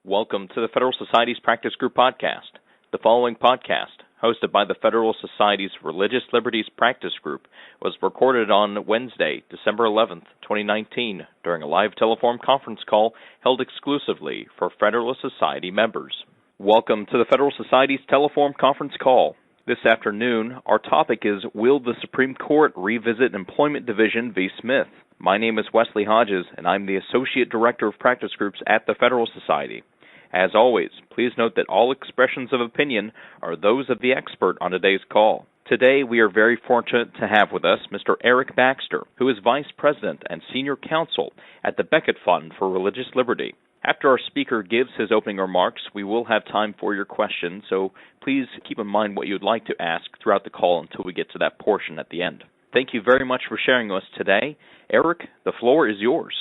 Welcome to the Federal Society's Practice Group podcast. The following podcast, hosted by the Federal Society's Religious Liberties Practice Group, was recorded on Wednesday, December 11th, 2019, during a live telephone conference call held exclusively for Federalist Society members. Welcome to the Federal Society's telephone conference call. This afternoon, our topic is, will the Supreme Court revisit Employment Division v. Smith? My name is Wesley Hodges, and I'm the Associate Director of Practice Groups at the Federal Society. As always, please note that all expressions of opinion are those of the expert on today's call. Today, we are very fortunate to have with us Mr. Eric Baxter, who is Vice President and Senior Counsel at the Becket Fund for Religious Liberty. After our speaker gives his opening remarks, we will have time for your questions, so please keep in mind what you'd like to ask throughout the call until we get to that portion at the end. Thank you very much for sharing with us today. Eric, the floor is yours.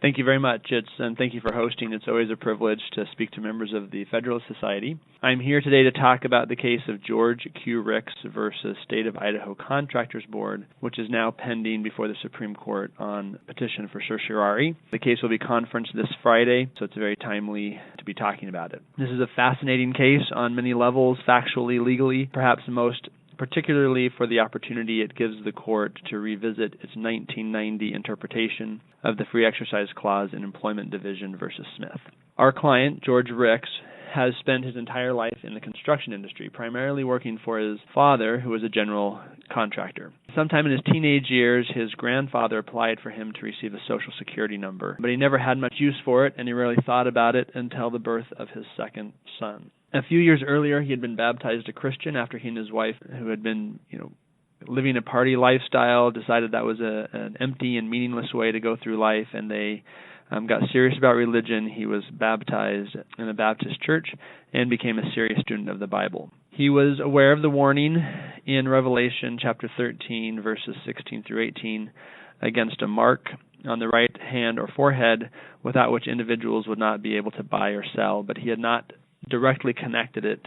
Thank you very much, and thank you for hosting. It's always a privilege to speak to members of the Federalist Society. I'm here today to talk about the case of George Q. Ricks versus State of Idaho Contractors Board, which is now pending before the Supreme Court on petition for certiorari. The case will be conferenced this Friday, so it's very timely to be talking about it. This is a fascinating case on many levels, factually, legally, perhaps most particularly for the opportunity it gives the court to revisit its 1990 interpretation of the Free Exercise Clause in Employment Division versus Smith. Our client, George Ricks, has spent his entire life in the construction industry, primarily working for his father, who was a general contractor. Sometime in his teenage years, his grandfather applied for him to receive a Social Security number, but he never had much use for it, and he rarely thought about it until the birth of his second son. A few years earlier, he had been baptized a Christian after he and his wife, who had been, living a party lifestyle, decided that was an empty and meaningless way to go through life, and they got serious about religion. He was baptized in a Baptist church and became a serious student of the Bible. He was aware of the warning in Revelation chapter 13, verses 16 through 18, against a mark on the right hand or forehead without which individuals would not be able to buy or sell, but he had not directly connected it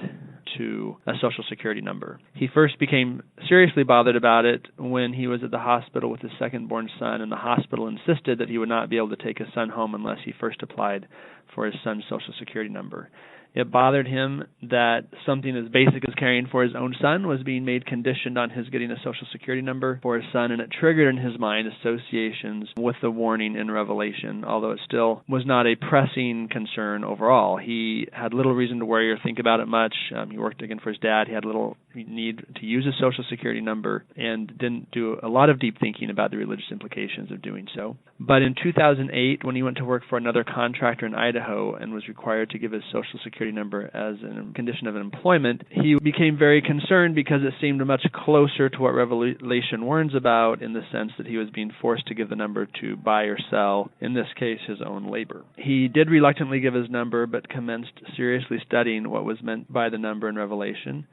to a Social Security number. He first became seriously bothered about it when he was at the hospital with his second-born son, and the hospital insisted that he would not be able to take his son home unless he first applied for his son's Social Security number. It bothered him that something as basic as caring for his own son was being made conditioned on his getting a Social Security number for his son, and it triggered in his mind associations with the warning in Revelation, although it still was not a pressing concern overall. He had little reason to worry or think about it much. He worked again for his dad. He had little need to use a Social Security number and didn't do a lot of deep thinking about the religious implications of doing so. But in 2008, when he went to work for another contractor in Idaho and was required to give his Social Security number as a condition of employment, he became very concerned because it seemed much closer to what Revelation warns about, in the sense that he was being forced to give the number to buy or sell, in this case, his own labor. He did reluctantly give his number, but commenced seriously studying what was meant by the number in Revelation,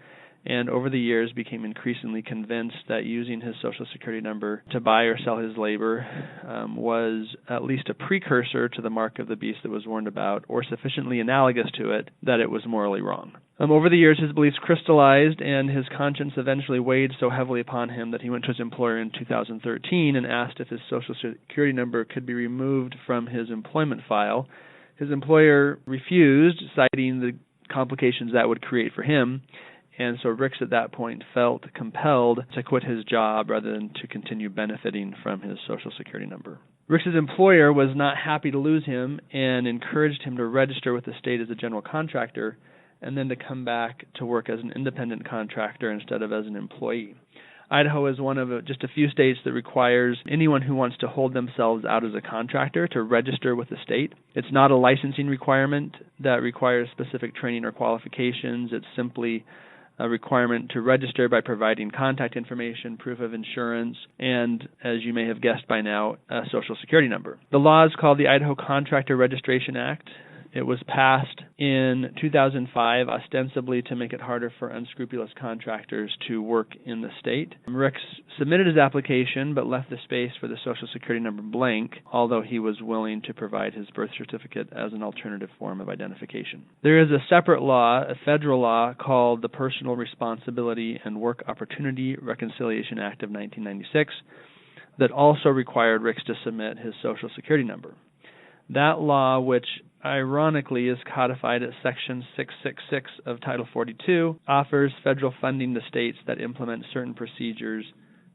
and over the years became increasingly convinced that using his Social Security number to buy or sell his labor was at least a precursor to the mark of the beast that was warned about, or sufficiently analogous to it that it was morally wrong. Over the years, his beliefs crystallized, and his conscience eventually weighed so heavily upon him that he went to his employer in 2013 and asked if his Social Security number could be removed from his employment file. His employer refused, citing the complications that would create for him, and so Ricks at that point felt compelled to quit his job rather than to continue benefiting from his Social Security number. Ricks' employer was not happy to lose him and encouraged him to register with the state as a general contractor and then to come back to work as an independent contractor instead of as an employee. Idaho is one of just a few states that requires anyone who wants to hold themselves out as a contractor to register with the state. It's not a licensing requirement that requires specific training or qualifications. It's simply a requirement to register by providing contact information, proof of insurance, and, as you may have guessed by now, a Social Security number. The law is called the Idaho Contractor Registration Act. It was passed in 2005, ostensibly to make it harder for unscrupulous contractors to work in the state. Ricks submitted his application but left the space for the Social Security number blank, although he was willing to provide his birth certificate as an alternative form of identification. There is a separate law, a federal law, called the Personal Responsibility and Work Opportunity Reconciliation Act of 1996 that also required Ricks to submit his Social Security number. That law, which ironically is codified at Section 666 of Title 42, offers federal funding to states that implement certain procedures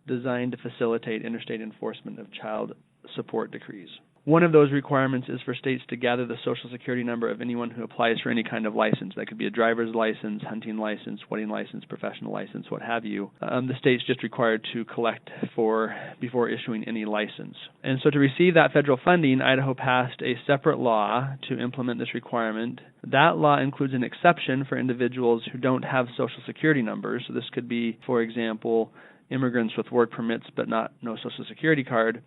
designed to facilitate interstate enforcement of child support decrees. One of those requirements is for states to gather the Social Security number of anyone who applies for any kind of license. That could be a driver's license, hunting license, wedding license, professional license, what have you. The state's just required to collect before issuing any license. And so to receive that federal funding, Idaho passed a separate law to implement this requirement. That law includes an exception for individuals who don't have Social Security numbers. So this could be, for example, immigrants with work permits but no Social Security card.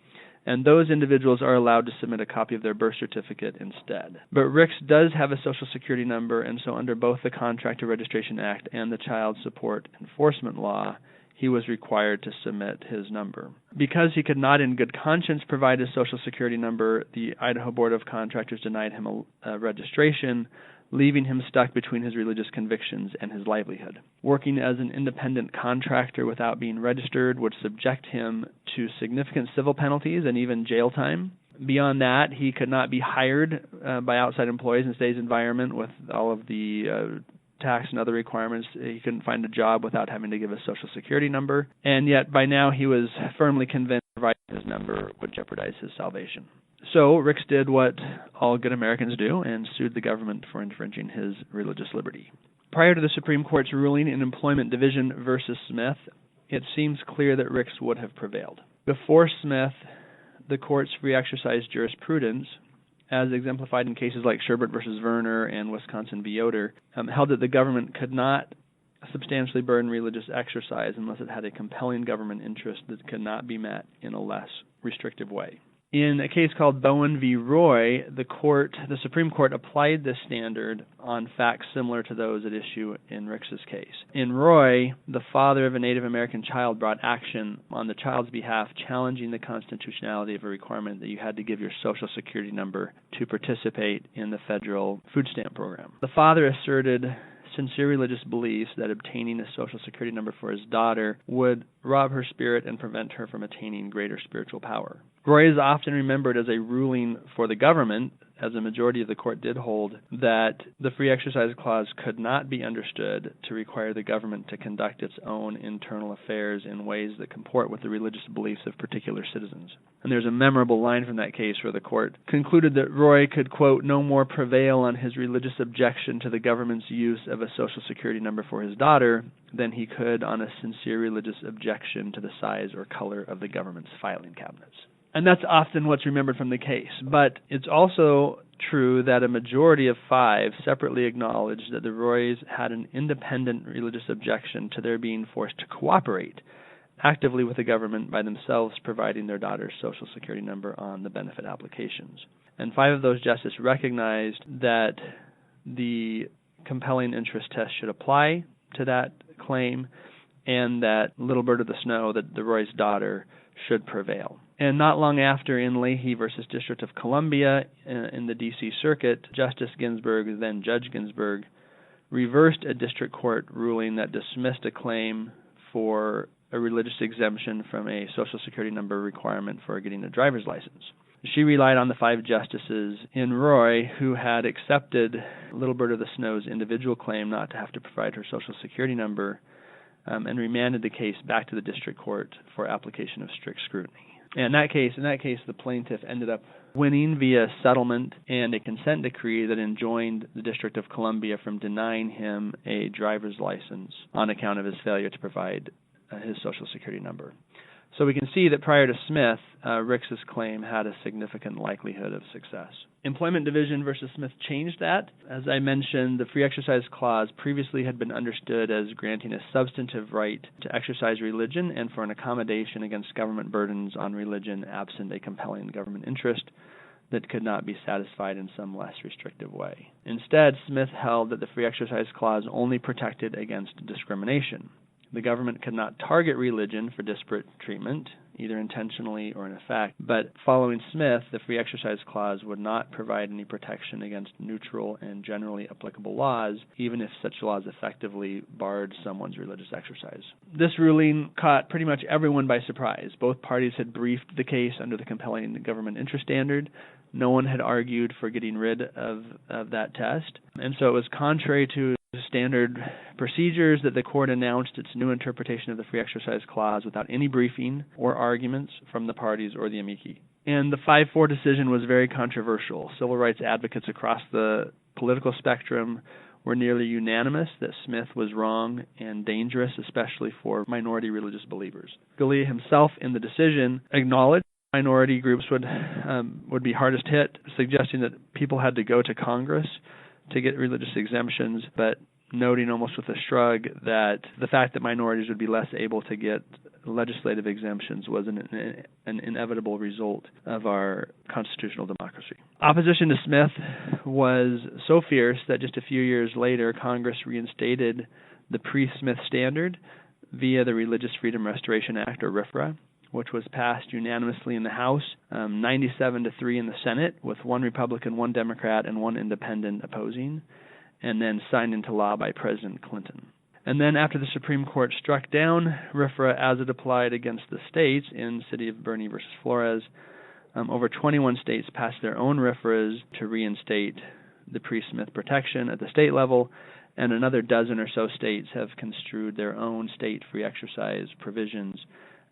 And those individuals are allowed to submit a copy of their birth certificate instead. But Ricks does have a Social Security number, and so under both the Contractor Registration Act and the Child Support Enforcement Law, he was required to submit his number. Because he could not in good conscience provide his Social Security number, the Idaho Board of Contractors denied him a registration, leaving him stuck between his religious convictions and his livelihood. Working as an independent contractor without being registered would subject him to significant civil penalties and even jail time. Beyond that, he could not be hired by outside employees in today's environment with all of the tax and other requirements. He couldn't find a job without having to give a Social Security number. And yet, by now, he was firmly convinced providing his number would jeopardize his salvation. So Ricks did what all good Americans do and sued the government for infringing his religious liberty. Prior to the Supreme Court's ruling in Employment Division versus Smith, it seems clear that Ricks would have prevailed. Before Smith, the court's free exercise jurisprudence, as exemplified in cases like Sherbert versus Werner and Wisconsin v. Yoder, held that the government could not substantially burden religious exercise unless it had a compelling government interest that could not be met in a less restrictive way. In a case called Bowen v. Roy, the Supreme Court applied this standard on facts similar to those at issue in Ricks's case. In Roy, the father of a Native American child brought action on the child's behalf, challenging the constitutionality of a requirement that you had to give your Social Security number to participate in the federal food stamp program. The father asserted sincere religious beliefs that obtaining a Social Security number for his daughter would rob her spirit and prevent her from attaining greater spiritual power. Roy is often remembered as a ruling for the government, as a majority of the court did hold that the Free Exercise Clause could not be understood to require the government to conduct its own internal affairs in ways that comport with the religious beliefs of particular citizens. And there's a memorable line from that case where the court concluded that Roy could, quote, no more prevail on his religious objection to the government's use of a Social Security number for his daughter than he could on a sincere religious objection to the size or color of the government's filing cabinets. And that's often what's remembered from the case. But it's also true that a majority of 5 separately acknowledged that the Roys had an independent religious objection to their being forced to cooperate actively with the government by themselves providing their daughter's Social Security number on the benefit applications. And 5 of those justices recognized that the compelling interest test should apply to that claim and that little bird of the snow, that the Roy's daughter, should prevail. And not long after, in Leahy versus District of Columbia in the D.C. Circuit, Justice Ginsburg, then Judge Ginsburg, reversed a district court ruling that dismissed a claim for a religious exemption from a Social Security number requirement for getting a driver's license. She relied on the 5 justices in Roy who had accepted Little Bird of the Snow's individual claim not to have to provide her Social Security number and remanded the case back to the district court for application of strict scrutiny. And in that case, the plaintiff ended up winning via settlement and a consent decree that enjoined the District of Columbia from denying him a driver's license on account of his failure to provide his Social Security number. So we can see that prior to Smith, Ricks's claim had a significant likelihood of success. Employment Division versus Smith changed that. As I mentioned, the Free Exercise Clause previously had been understood as granting a substantive right to exercise religion and for an accommodation against government burdens on religion absent a compelling government interest that could not be satisfied in some less restrictive way. Instead, Smith held that the Free Exercise Clause only protected against discrimination. The government could not target religion for disparate treatment, either intentionally or in effect, but following Smith, the Free Exercise Clause would not provide any protection against neutral and generally applicable laws, even if such laws effectively barred someone's religious exercise. This ruling caught pretty much everyone by surprise. Both parties had briefed the case under the compelling government interest standard. No one had argued for getting rid of that test. And so it was contrary to standard procedures that the court announced its new interpretation of the free exercise clause without any briefing or arguments from the parties or the amici. And the 5-4 decision was very controversial. Civil rights advocates across the political spectrum were nearly unanimous that Smith was wrong and dangerous, especially for minority religious believers. Scalia himself in the decision acknowledged minority groups would be hardest hit, suggesting that people had to go to Congress to get religious exemptions, but noting almost with a shrug that the fact that minorities would be less able to get legislative exemptions was an inevitable result of our constitutional democracy. Opposition to Smith was so fierce that just a few years later, Congress reinstated the pre-Smith standard via the Religious Freedom Restoration Act, or RFRA, which was passed unanimously in the House, 97-3 in the Senate, with one Republican, one Democrat, and one independent opposing, and then signed into law by President Clinton. And then after the Supreme Court struck down RFRA as it applied against the states in City of Bernie versus Flores, over 21 states passed their own RFRAs to reinstate the pre-Smith protection at the state level, and another dozen or so states have construed their own state free exercise provisions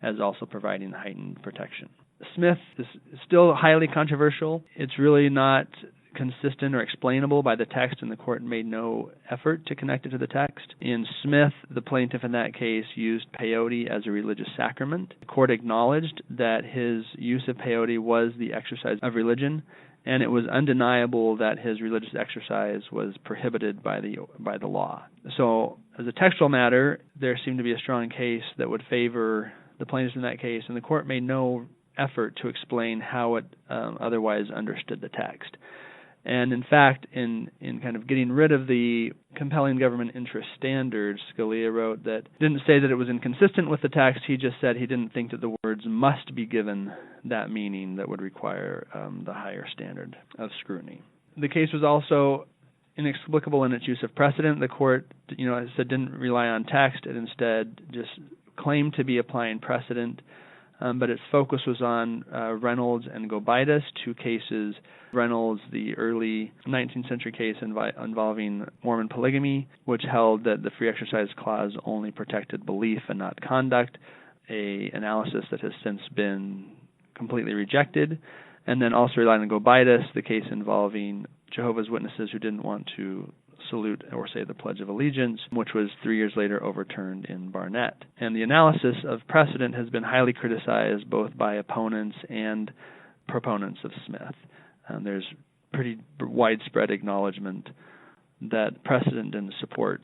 as also providing heightened protection. Smith is still highly controversial. It's really not consistent or explainable by the text, and the court made no effort to connect it to the text. In Smith, the plaintiff in that case used peyote as a religious sacrament. The court acknowledged that his use of peyote was the exercise of religion, and it was undeniable that his religious exercise was prohibited by the law. So, as a textual matter, there seemed to be a strong case that would favor the plaintiffs in that case, and the court made no effort to explain how it otherwise understood the text. And in fact, in kind of getting rid of the compelling government interest standards, Scalia wrote that, didn't say that it was inconsistent with the text, he just said he didn't think that the words must be given that meaning that would require the higher standard of scrutiny. The case was also inexplicable in its use of precedent. The court, as I said, didn't rely on text. It instead just claimed to be applying precedent, but its focus was on Reynolds and Gobaitis, two cases. Reynolds, the early 19th century case involving Mormon polygamy, which held that the free exercise clause only protected belief and not conduct, an analysis that has since been completely rejected. And then also relied on Gobaitis, the case involving Jehovah's Witnesses who didn't want to salute or say the Pledge of Allegiance, which was 3 years later overturned in Barnett. And the analysis of precedent has been highly criticized both by opponents and proponents of Smith. There's pretty widespread acknowledgement that precedent didn't support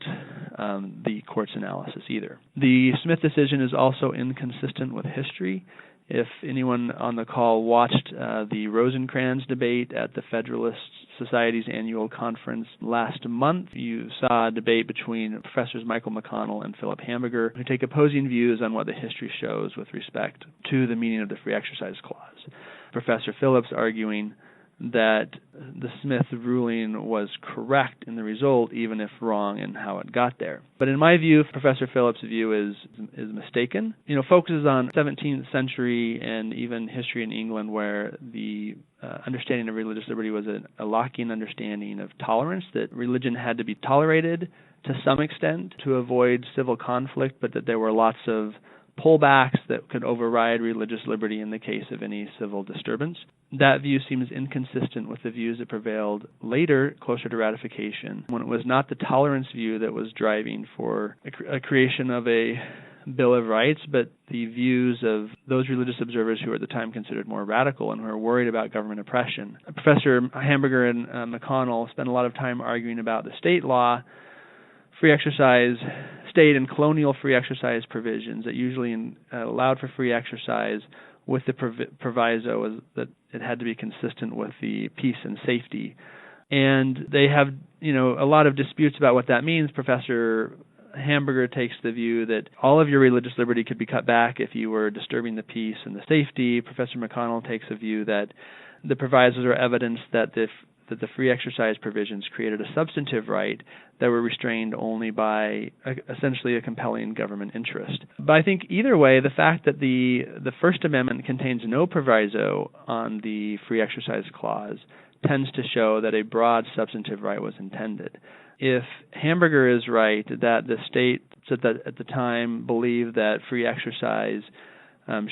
the court's analysis either. The Smith decision is also inconsistent with history. If anyone on the call watched the Rosencrantz debate at the Federalist Society's annual conference last month, you saw a debate between Professors Michael McConnell and Philip Hamburger, who take opposing views on what the history shows with respect to the meaning of the free exercise clause. Professor Phillips arguing that the Smith ruling was correct in the result, even if wrong in how it got there. But in my view, Professor Phillips' view is mistaken. Focuses on 17th century and even history in England, where the understanding of religious liberty was a Lockean understanding of tolerance, that religion had to be tolerated to some extent to avoid civil conflict, but that there were lots of pullbacks that could override religious liberty in the case of any civil disturbance. That view seems inconsistent with the views that prevailed later, closer to ratification, when it was not the tolerance view that was driving for a creation of a Bill of Rights, but the views of those religious observers who were at the time considered more radical and who were worried about government oppression. Professor Hamburger and McConnell spent a lot of time arguing about the state law, free exercise, state and colonial free exercise provisions that usually allowed for free exercise, with the proviso that it had to be consistent with the peace and safety. And they have, a lot of disputes about what that means. Professor Hamburger takes the view that all of your religious liberty could be cut back if you were disturbing the peace and the safety. Professor McConnell takes a view that the provisos are evidence that the that the free exercise provisions created a substantive right that were restrained only by essentially a compelling government interest. But I think either way, the fact that the First Amendment contains no proviso on the free exercise clause tends to show that a broad substantive right was intended. If Hamburger is right that the states at the time believed that free exercise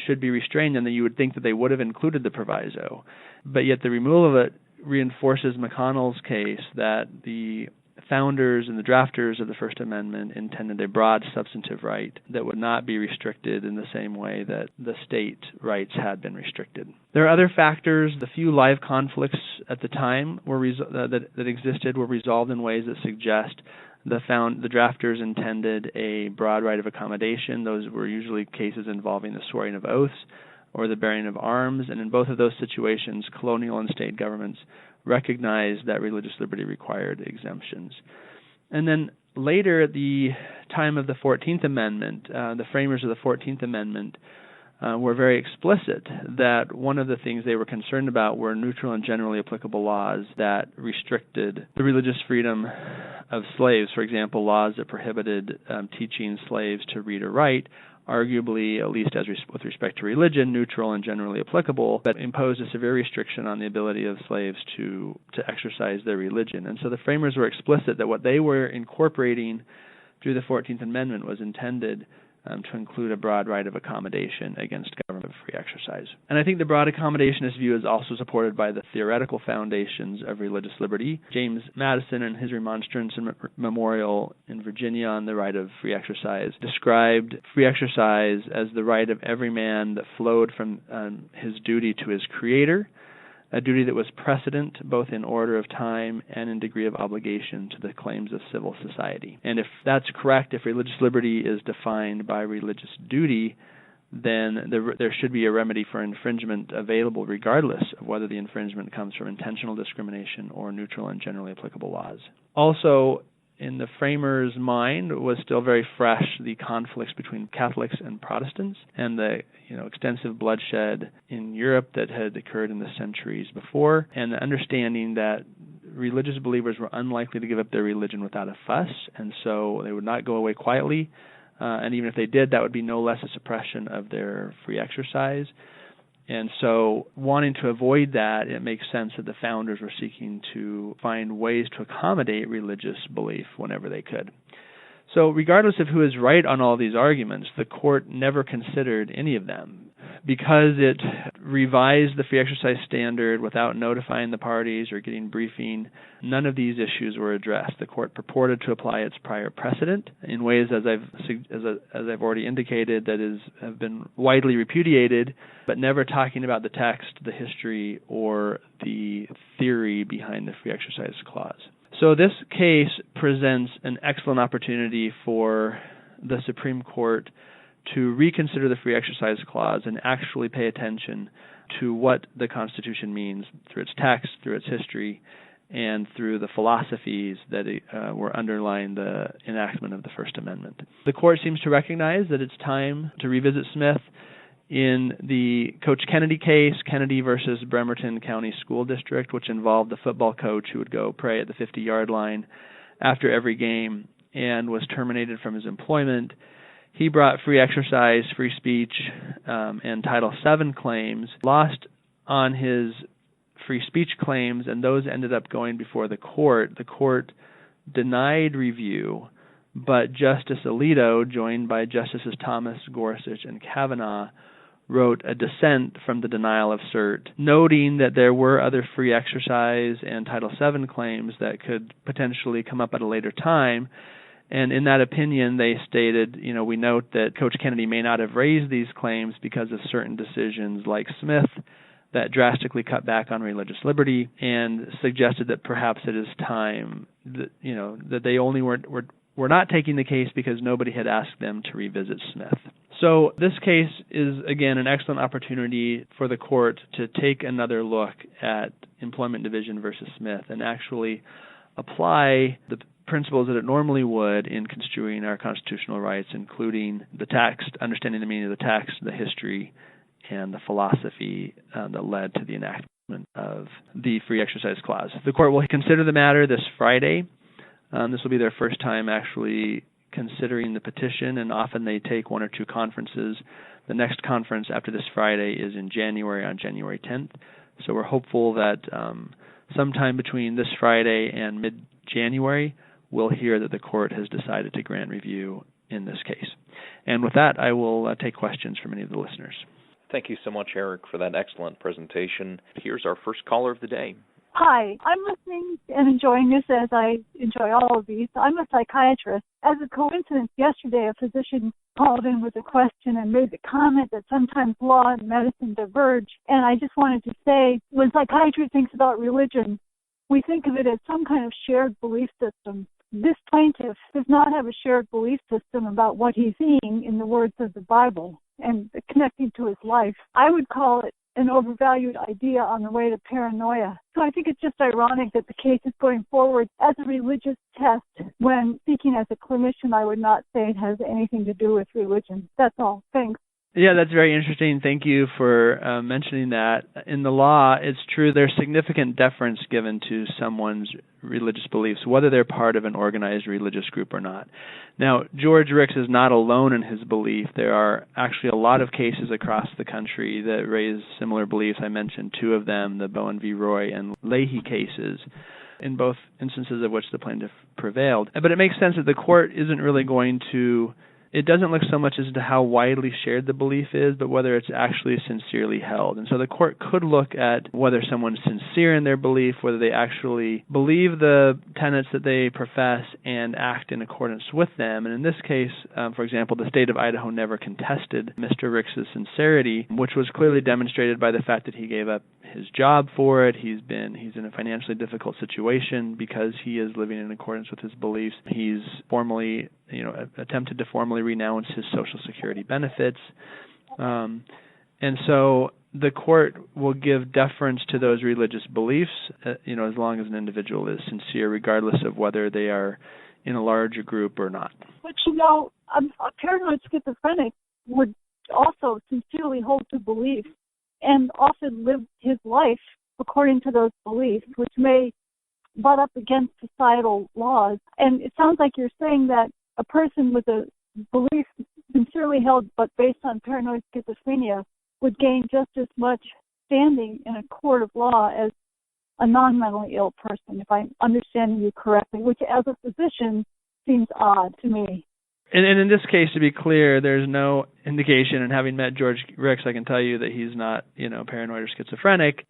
should be restrained, then you would think that they would have included the proviso. But yet the removal of it reinforces McConnell's case that the founders and the drafters of the First Amendment intended a broad substantive right that would not be restricted in the same way that the state rights had been restricted. There are other factors. The few live conflicts at the time that existed were resolved in ways that suggest the drafters intended a broad right of accommodation. Those were usually cases involving the swearing of oaths or the bearing of arms, and in both of those situations, colonial and state governments recognized that religious liberty required exemptions. And then later, at the time of the 14th Amendment, the framers of the 14th Amendment were very explicit that one of the things they were concerned about were neutral and generally applicable laws that restricted the religious freedom of slaves. For example, laws that prohibited teaching slaves to read or write, arguably, at least with respect to religion, neutral and generally applicable, but imposed a severe restriction on the ability of slaves to exercise their religion. And so the framers were explicit that what they were incorporating through the 14th Amendment was intended to include a broad right of accommodation against government free exercise. And I think the broad accommodationist view is also supported by the theoretical foundations of religious liberty. James Madison, in his remonstrance and memorial in Virginia on the right of free exercise, described free exercise as the right of every man that flowed from his duty to his Creator, a duty that was precedent both in order of time and in degree of obligation to the claims of civil society. And if that's correct, if religious liberty is defined by religious duty, then there should be a remedy for infringement available regardless of whether the infringement comes from intentional discrimination or neutral and generally applicable laws. Also, in the framers' mind was still very fresh the conflicts between Catholics and Protestants and the extensive bloodshed in Europe that had occurred in the centuries before, and the understanding that religious believers were unlikely to give up their religion without a fuss, and so they would not go away quietly, and even if they did, that would be no less a suppression of their free exercise. And so wanting to avoid that, it makes sense that the founders were seeking to find ways to accommodate religious belief whenever they could. So regardless of who is right on all these arguments, the court never considered any of them. Because it revised the free exercise standard without notifying the parties or getting briefing, none of these issues were addressed. The court purported to apply its prior precedent in ways, as I've already indicated, that have been widely repudiated, but never talking about the text, the history, or the theory behind the free exercise clause. So this case presents an excellent opportunity for the Supreme Court to reconsider the free exercise clause and actually pay attention to what the Constitution means through its text, through its history, and through the philosophies that were underlying the enactment of the First Amendment. The court seems to recognize that it's time to revisit Smith. In the Coach Kennedy case, Kennedy versus Bremerton County School District, which involved the football coach who would go pray at the 50-yard line after every game and was terminated from his employment, he brought free exercise, free speech, and Title VII claims, lost on his free speech claims, and those ended up going before the court. The court denied review, but Justice Alito, joined by Justices Thomas, Gorsuch, and Kavanaugh, wrote a dissent from the denial of cert, noting that there were other free exercise and Title VII claims that could potentially come up at a later time. And in that opinion, they stated, we note that Coach Kennedy may not have raised these claims because of certain decisions like Smith that drastically cut back on religious liberty, and suggested that perhaps it is time that they only were not taking the case because nobody had asked them to revisit Smith. So this case is, again, an excellent opportunity for the court to take another look at Employment Division versus Smith and actually apply the principles that it normally would in construing our constitutional rights, including the text, understanding the meaning of the text, the history, and the philosophy that led to the enactment. of the free exercise clause. The court will consider the matter this Friday. This will be their first time actually considering the petition, and often they take one or two conferences. The next conference after this Friday is in January, on January 10th. So we're hopeful that sometime between this Friday and mid-January, we'll hear that the court has decided to grant review in this case. And with that, I will take questions from any of the listeners. Thank you so much, Eric, for that excellent presentation. Here's our first caller of the day. Hi, I'm listening and enjoying this as I enjoy all of these. I'm a psychiatrist. As a coincidence, yesterday a physician called in with a question and made the comment that sometimes law and medicine diverge. And I just wanted to say, when psychiatry thinks about religion, we think of it as some kind of shared belief system. This plaintiff does not have a shared belief system about what he's seeing in the words of the Bible and connecting to his life. I would call it an overvalued idea on the way to paranoia. So I think it's just ironic that the case is going forward as a religious test when, speaking as a clinician, I would not say it has anything to do with religion. That's all. Thanks. Yeah, that's very interesting. Thank you for mentioning that. In the law, it's true there's significant deference given to someone's religious beliefs, whether they're part of an organized religious group or not. Now, George Ricks is not alone in his belief. There are actually a lot of cases across the country that raise similar beliefs. I mentioned two of them, the Bowen v. Roy and Leahy cases, in both instances of which the plaintiff prevailed. But it makes sense that the court isn't really going to it doesn't look so much as to how widely shared the belief is, but whether it's actually sincerely held. And so the court could look at whether someone's sincere in their belief, whether they actually believe the tenets that they profess and act in accordance with them. And in this case, for example, the state of Idaho never contested Mr. Ricks's sincerity, which was clearly demonstrated by the fact that he gave up his job for it. He's in a financially difficult situation because he is living in accordance with his beliefs. He's formally, attempted to formally renounce his Social Security benefits. And so the court will give deference to those religious beliefs, as long as an individual is sincere, regardless of whether they are in a larger group or not. But a paranoid schizophrenic would also sincerely hold to beliefs and often live his life according to those beliefs, which may butt up against societal laws. And it sounds like you're saying that a person with a belief sincerely held but based on paranoid schizophrenia would gain just as much standing in a court of law as a non-mentally ill person, if I'm understanding you correctly, which as a physician seems odd to me. And in this case, to be clear, there's no indication, and having met George Ricks, I can tell you that he's not, paranoid or schizophrenic.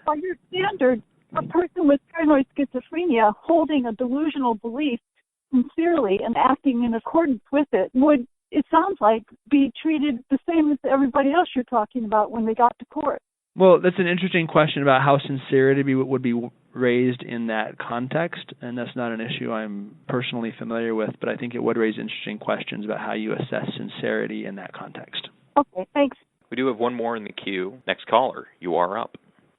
By your standard, a person with paranoid schizophrenia holding a delusional belief sincerely and acting in accordance with it would, it sounds like, be treated the same as everybody else you're talking about when they got to court. Well, that's an interesting question about how sincerity would be raised in that context, and that's not an issue I'm personally familiar with, but I think it would raise interesting questions about how you assess sincerity in that context. Okay, thanks. We do have one more in the queue. Next caller, you are up.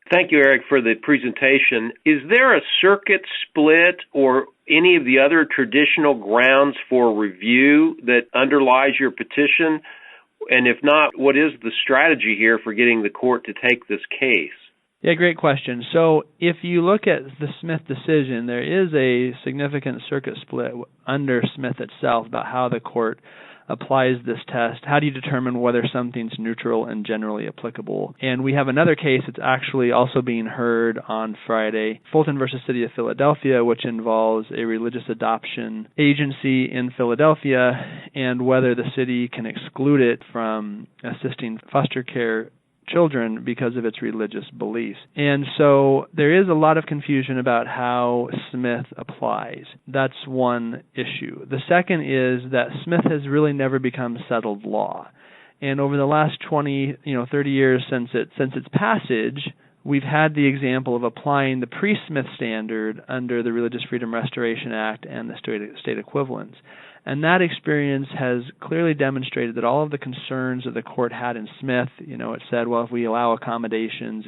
Thank you, Eric, for the presentation. Is there a circuit split or any of the other traditional grounds for review that underlies your petition? And if not, what is the strategy here for getting the court to take this case? Yeah, great question. So if you look at the Smith decision, there is a significant circuit split under Smith itself about how the court applies this test. How do you determine whether something's neutral and generally applicable? And we have another case that's actually also being heard on Friday, Fulton versus City of Philadelphia, which involves a religious adoption agency in Philadelphia and whether the city can exclude it from assisting foster care children because of its religious beliefs. And so there is a lot of confusion about how Smith applies. That's one issue. The second is that Smith has really never become settled law. And over the last 30 years since its passage, we've had the example of applying the pre-Smith standard under the Religious Freedom Restoration Act and the state equivalents. And that experience has clearly demonstrated that all of the concerns that the court had in Smith, it said, well, if we allow accommodations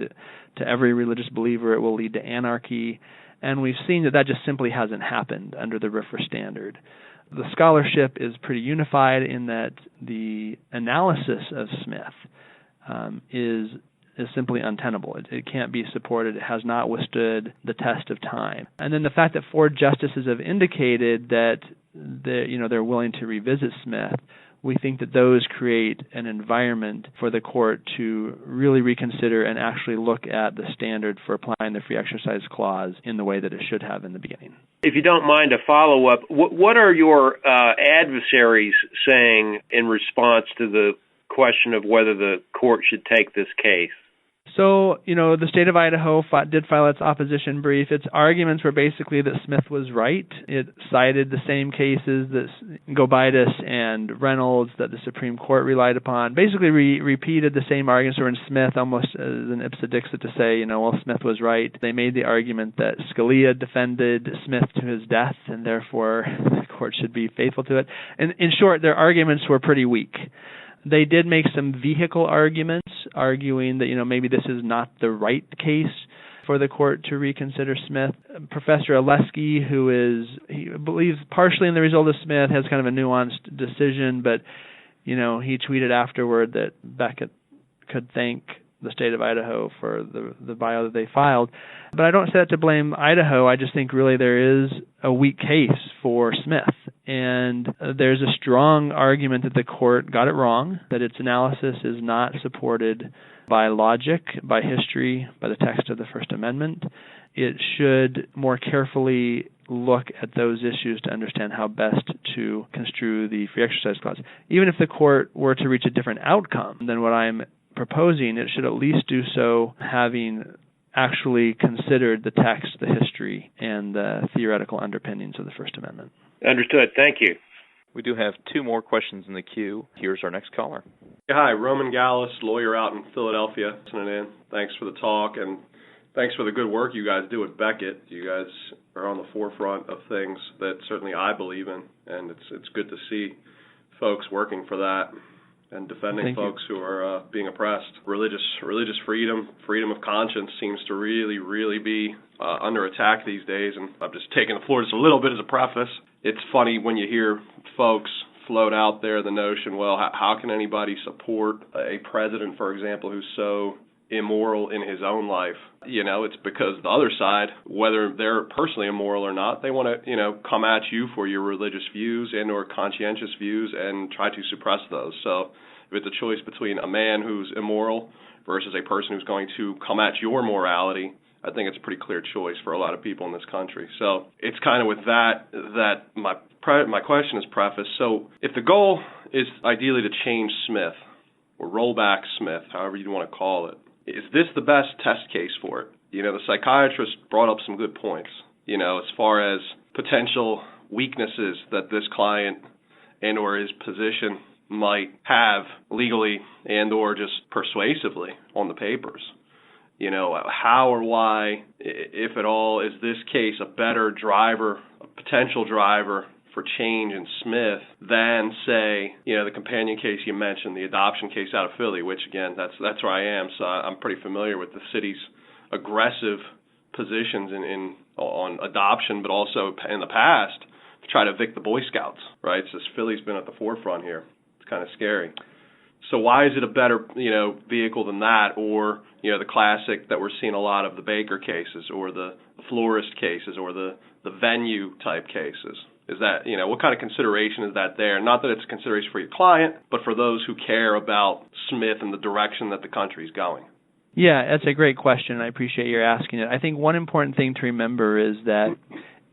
to every religious believer, it will lead to anarchy. And we've seen that just simply hasn't happened under the RFRA standard. The scholarship is pretty unified in that the analysis of Smith is is simply untenable. It can't be supported. It has not withstood the test of time. And then the fact that 4 justices have indicated that they're willing to revisit Smith, we think that those create an environment for the court to really reconsider and actually look at the standard for applying the free exercise clause in the way that it should have in the beginning. If you don't mind a follow-up, what are your adversaries saying in response to the question of whether the court should take this case? So, the state of Idaho did file its opposition brief. Its arguments were basically that Smith was right. It cited the same cases that Gobitis and Reynolds that the Supreme Court relied upon, basically repeated the same arguments that were in Smith almost as an ipsa dixit to say, Smith was right. They made the argument that Scalia defended Smith to his death, and therefore the court should be faithful to it. And in short, their arguments were pretty weak. They did make some vehicle arguments, arguing that, maybe this is not the right case for the court to reconsider Smith. Professor Oleski, he believes partially in the result of Smith, has kind of a nuanced decision, but, he tweeted afterward that Beckett could thank the state of Idaho for the bio that they filed. But I don't say that to blame Idaho. I just think really there is a weak case for Smith. And there's a strong argument that the court got it wrong, that its analysis is not supported by logic, by history, by the text of the First Amendment. It should more carefully look at those issues to understand how best to construe the free exercise clause. Even if the court were to reach a different outcome than what I'm proposing, it should at least do so having actually considered the text, the history, and the theoretical underpinnings of the First Amendment. Understood. Thank you. We do have 2 more questions in the queue. Here's our next caller. Hi, Roman Gallus, lawyer out in Philadelphia, listening in. Thanks for the talk, and thanks for the good work you guys do at Beckett. You guys are on the forefront of things that certainly I believe in, and it's good to see folks working for that and defending folks who are being oppressed. Religious freedom of conscience seems to really be under attack these days, and I'm just taking the floor just a little bit as a preface. It's funny when you hear folks float out there the notion, well, how can anybody support a president, for example, who's so immoral in his own life? It's because the other side, whether they're personally immoral or not, they want to, come at you for your religious views and or conscientious views and try to suppress those. So if it's a choice between a man who's immoral versus a person who's going to come at your morality, I think it's a pretty clear choice for a lot of people in this country. So it's kind of with that my question is prefaced. So if the goal is ideally to change Smith or roll back Smith, however you want to call it, is this the best test case for it? The psychiatrist brought up some good points, as far as potential weaknesses that this client and or his position might have legally and or just persuasively on the papers. How or why, if at all, is this case a better driver, a potential driver for change in Smith than, say, the companion case you mentioned, the adoption case out of Philly, which, again, that's where I am, so I'm pretty familiar with the city's aggressive positions on adoption, but also in the past to try to evict the Boy Scouts, right? So Philly's been at the forefront here. It's kind of scary. So why is it a better, vehicle than that, or, the classic that we're seeing a lot of, the Baker cases or the florist cases or the venue type cases? Is that, what kind of consideration is that there? Not that it's a consideration for your client, but for those who care about Smith and the direction that the country's going. Yeah, that's a great question. I appreciate your asking it. I think one important thing to remember is that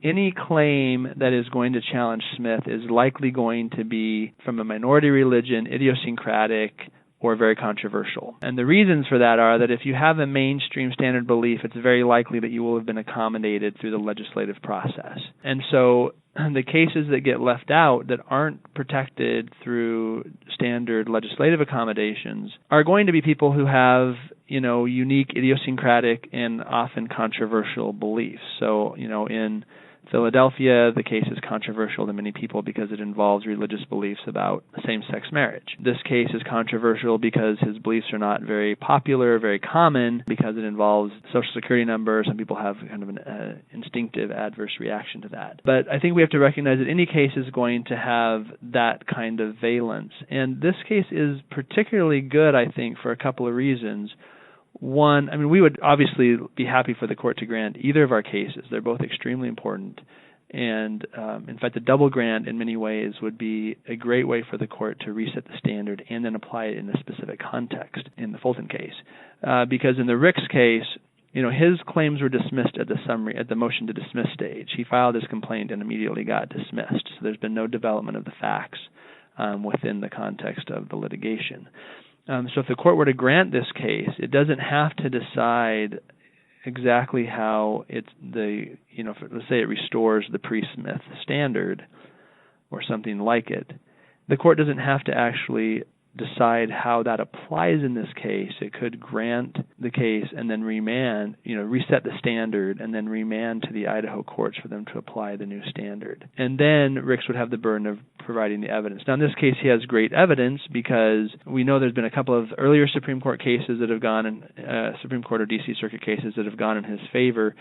any claim that is going to challenge Smith is likely going to be from a minority religion, idiosyncratic, or very controversial. And the reasons for that are that if you have a mainstream standard belief, it's very likely that you will have been accommodated through the legislative process. And so the cases that get left out that aren't protected through standard legislative accommodations are going to be people who have, unique, idiosyncratic, and often controversial beliefs. So, in Philadelphia, the case is controversial to many people because it involves religious beliefs about same-sex marriage. This case is controversial because his beliefs are not very popular, very common, because it involves Social Security numbers, and people have kind of an instinctive adverse reaction to that. But I think we have to recognize that any case is going to have that kind of valence. And this case is particularly good, I think, for a couple of reasons. One, I mean, we would obviously be happy for the court to grant either of our cases. They're both extremely important. And in fact, the double grant in many ways would be a great way for the court to reset the standard and then apply it in a specific context in the Fulton case. Because in the Ricks case, his claims were dismissed at the motion to dismiss stage. He filed his complaint and immediately got dismissed. So there's been no development of the facts within the context of the litigation. So if the court were to grant this case, it doesn't have to decide exactly how let's say it restores the pre-Smith standard or something like it. The court doesn't have to actually decide how that applies in this case. It could grant the case and then remand, reset the standard and then remand to the Idaho courts for them to apply the new standard. And then Ricks would have the burden of providing the evidence. Now in this case he has great evidence because we know there's been a couple of earlier Supreme Court cases that have gone in, Supreme Court or D.C. Circuit cases that have gone in his favor.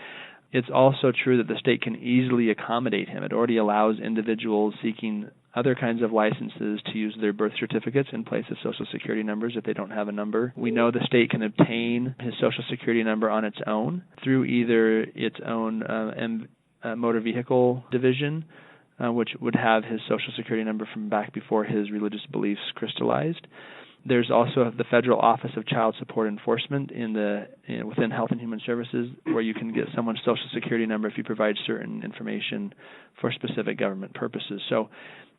It's also true that the state can easily accommodate him. It already allows individuals seeking other kinds of licenses to use their birth certificates in place of Social Security numbers if they don't have a number. We know the state can obtain his Social Security number on its own through either its own motor vehicle division, which would have his Social Security number from back before his religious beliefs crystallized. There's also the Federal Office of Child Support Enforcement within Health and Human Services, where you can get someone's Social Security number if you provide certain information for specific government purposes. So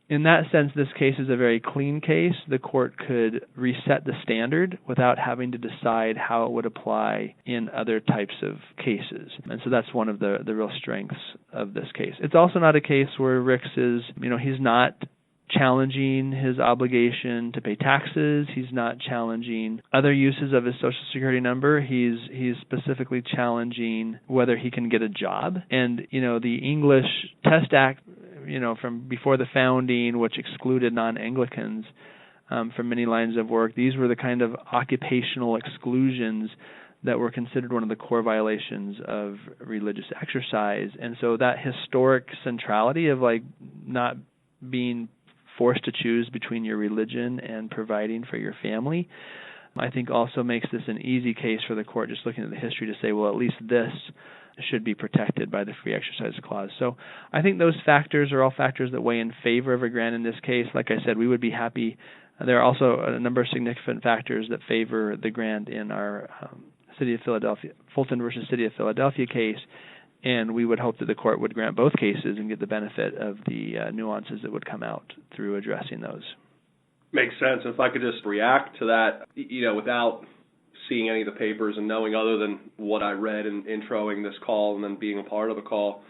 in that sense, this case is a very clean case. The court could reset the standard without having to decide how it would apply in other types of cases. And so that's one of the real strengths of this case. It's also not a case where Ricks is, he's not challenging his obligation to pay taxes. He's not challenging other uses of his Social Security number. He's specifically challenging whether he can get a job. And, the English Test Act, from before the founding, which excluded non-Anglicans from many lines of work, these were the kind of occupational exclusions that were considered one of the core violations of religious exercise. And so that historic centrality of not being forced to choose between your religion and providing for your family, I think also makes this an easy case for the court, just looking at the history, to say, well, at least this should be protected by the Free Exercise Clause. So I think those factors are all factors that weigh in favor of a grant in this case. Like I said, we would be happy. There are also a number of significant factors that favor the grant in our City of Philadelphia, Fulton versus City of Philadelphia case, and we would hope that the court would grant both cases and get the benefit of the nuances that would come out through addressing those. Makes sense. If I could just react to that, without seeing any of the papers and knowing other than what I read in introing this call and then being a part of the call,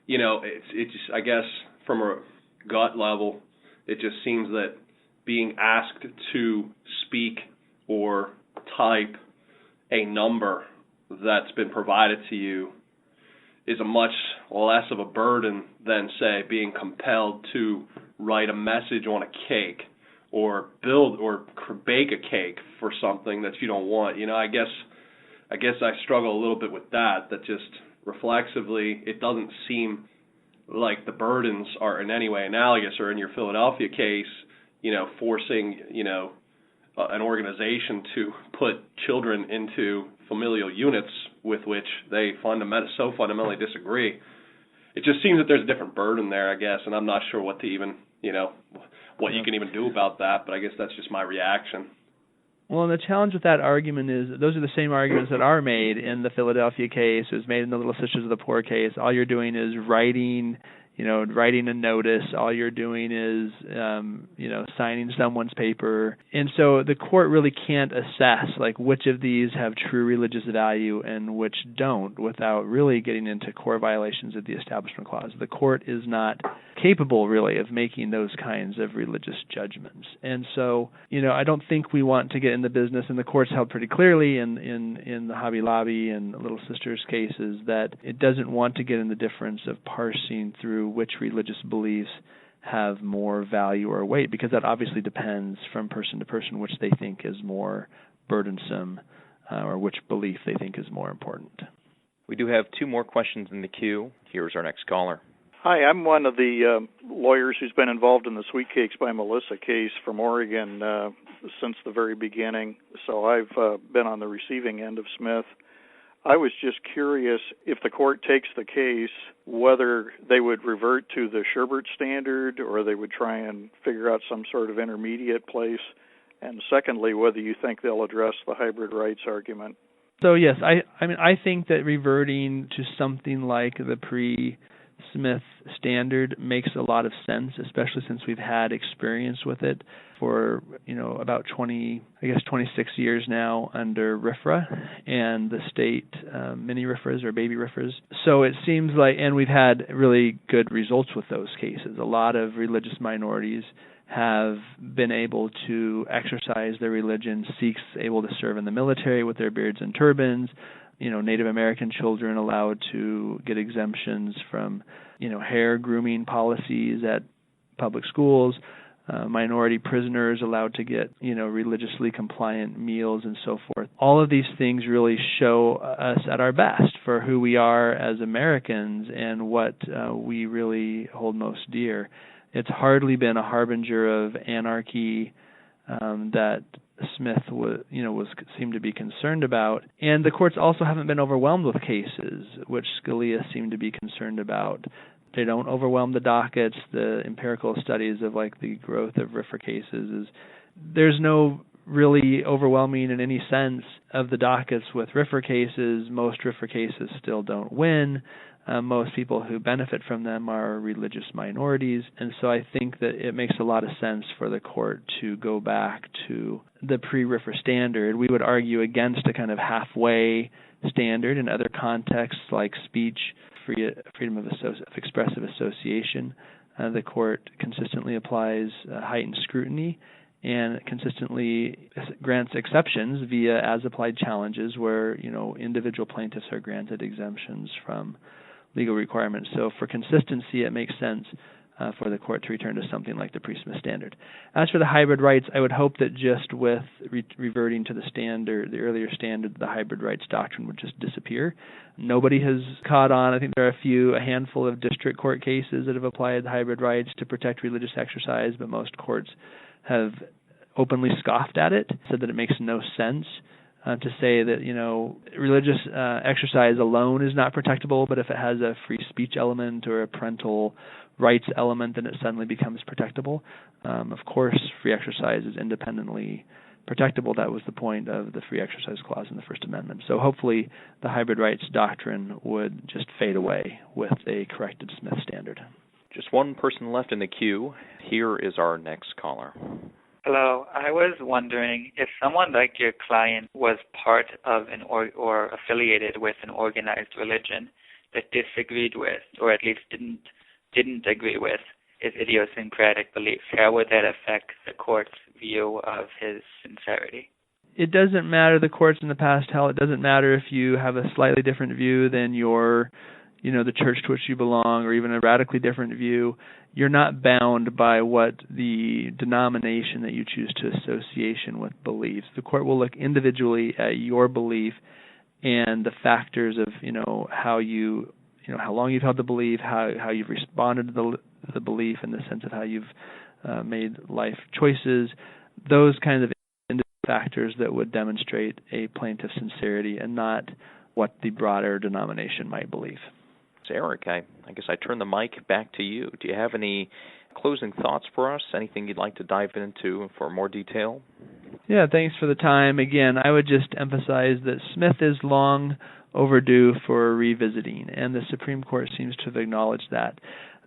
it's just, I guess, from a gut level, it just seems that being asked to speak or type a number that's been provided to you is a much less of a burden than, say, being compelled to write a message on a cake or build or bake a cake for something that you don't want. I guess I struggle a little bit with that just reflexively, it doesn't seem like the burdens are in any way analogous, or in your Philadelphia case, forcing, an organization to put children into familial units with which they so fundamentally disagree. It just seems that there's a different burden there, I guess, and I'm not sure what to even, what you can even do about that, but I guess that's just my reaction. Well, and the challenge with that argument is that those are the same arguments that are made in the Philadelphia case. It was made in the Little Sisters of the Poor case. All you're doing is writing a notice. All you're doing is, signing someone's paper. And so the court really can't assess, which of these have true religious value and which don't without really getting into core violations of the Establishment Clause. The court is not capable, really, of making those kinds of religious judgments. And so, I don't think we want to get in the business, and the court's held pretty clearly in the Hobby Lobby and Little Sisters cases that it doesn't want to get in the difference of parsing through which religious beliefs have more value or weight, because that obviously depends from person to person which they think is more burdensome or which belief they think is more important. We do have two more questions in the queue. Here's our next caller. Hi, I'm one of the lawyers who's been involved in the Sweet Cakes by Melissa case from Oregon since the very beginning, so I've been on the receiving end of Smith. I was just curious if the court takes the case, whether they would revert to the Sherbert standard or they would try and figure out some sort of intermediate place. And secondly, whether you think they'll address the hybrid rights argument. So yes, I think that reverting to something like the pre-Smith standard makes a lot of sense, especially since we've had experience with it for about 26 years now under RFRA and the state mini RFRAs or baby RFRAs. So it seems like, and we've had really good results with those cases. A lot of religious minorities have been able to exercise their religion, Sikhs able to serve in the military with their beards and turbans, Native American children allowed to get exemptions from, hair grooming policies at public schools, minority prisoners allowed to get, religiously compliant meals and so forth. All of these things really show us at our best for who we are as Americans and what we really hold most dear. It's hardly been a harbinger of anarchy that Smith seemed to be concerned about, and the courts also haven't been overwhelmed with cases, which Scalia seemed to be concerned about. They don't overwhelm the dockets. The empirical studies of the growth of RFRA cases there's no really overwhelming in any sense of the dockets with RFRA cases. Most RFRA cases still don't win. Most people who benefit from them are religious minorities, and so I think that it makes a lot of sense for the court to go back to the pre-RFRA standard. We would argue against a kind of halfway standard in other contexts like speech, freedom of expressive association. The court consistently applies heightened scrutiny and consistently grants exceptions via as-applied challenges where, individual plaintiffs are granted exemptions from legal requirements. So for consistency, it makes sense for the court to return to something like the pre-Smith standard. As for the hybrid rights, I would hope that just with reverting to the standard, the earlier standard, the hybrid rights doctrine would just disappear. Nobody has caught on. I think there are a handful of district court cases that have applied the hybrid rights to protect religious exercise, but most courts have openly scoffed at it, said that it makes no sense to say that, religious exercise alone is not protectable, but if it has a free speech element or a parental rights element, then it suddenly becomes protectable. Of course, free exercise is independently protectable. That was the point of the free exercise clause in the First Amendment. So hopefully the hybrid rights doctrine would just fade away with a corrected Smith standard. Just one person left in the queue. Here is our next caller. Hello. I was wondering if someone like your client was part of or affiliated with an organized religion that disagreed with, or at least didn't agree with, his idiosyncratic beliefs, how would that affect the court's view of his sincerity? It doesn't matter. The courts in the past held it doesn't matter if you have a slightly different view than the church to which you belong, or even a radically different view. You're not bound by what the denomination that you choose to association with believes. The court will look individually at your belief and the factors of, how how long you've held the belief, how you've responded to the belief in the sense of how you've made life choices, those kinds of factors that would demonstrate a plaintiff's sincerity and not what the broader denomination might believe. Eric, I guess I turn the mic back to you. Do you have any closing thoughts for us? Anything you'd like to dive into for more detail? Yeah, thanks for the time. Again, I would just emphasize that Smith is long overdue for revisiting, and the Supreme Court seems to have acknowledged that.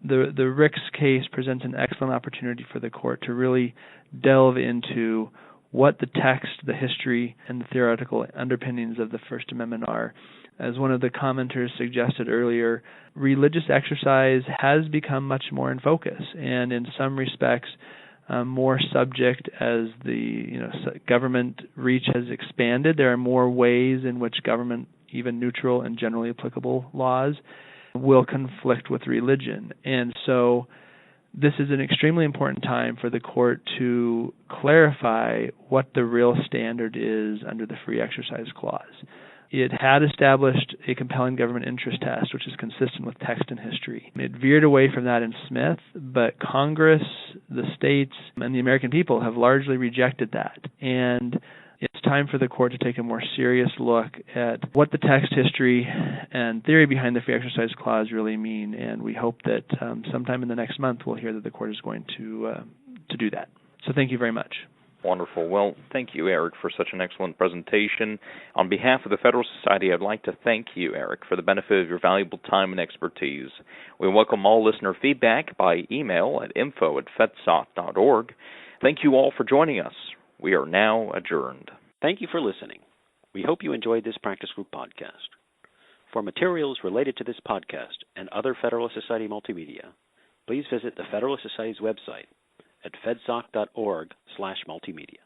The Ricks case presents an excellent opportunity for the court to really delve into what the text, the history, and the theoretical underpinnings of the First Amendment are. As one of the commenters suggested earlier, religious exercise has become much more in focus, and in some respects, more subject as the government reach has expanded. There are more ways in which government, even neutral and generally applicable laws, will conflict with religion. And so this is an extremely important time for the court to clarify what the real standard is under the Free Exercise Clause. It had established a compelling government interest test, which is consistent with text and history. It veered away from that in Smith, but Congress, the states and the American people have largely rejected that. And it's time for the court to take a more serious look at what the text history and theory behind the Free Exercise Clause really mean. And we hope that sometime in the next month we'll hear that the court is going to do that. So thank you very much. Wonderful. Well, thank you, Eric, for such an excellent presentation. On behalf of the Federalist Society, I'd like to thank you, Eric, for the benefit of your valuable time and expertise. We welcome all listener feedback by email at info@fedsoc.org. Thank you all for joining us. We are now adjourned. Thank you for listening. We hope you enjoyed this practice group podcast. For materials related to this podcast and other Federalist Society multimedia, please visit the Federalist Society's website at fedsoc.org/multimedia.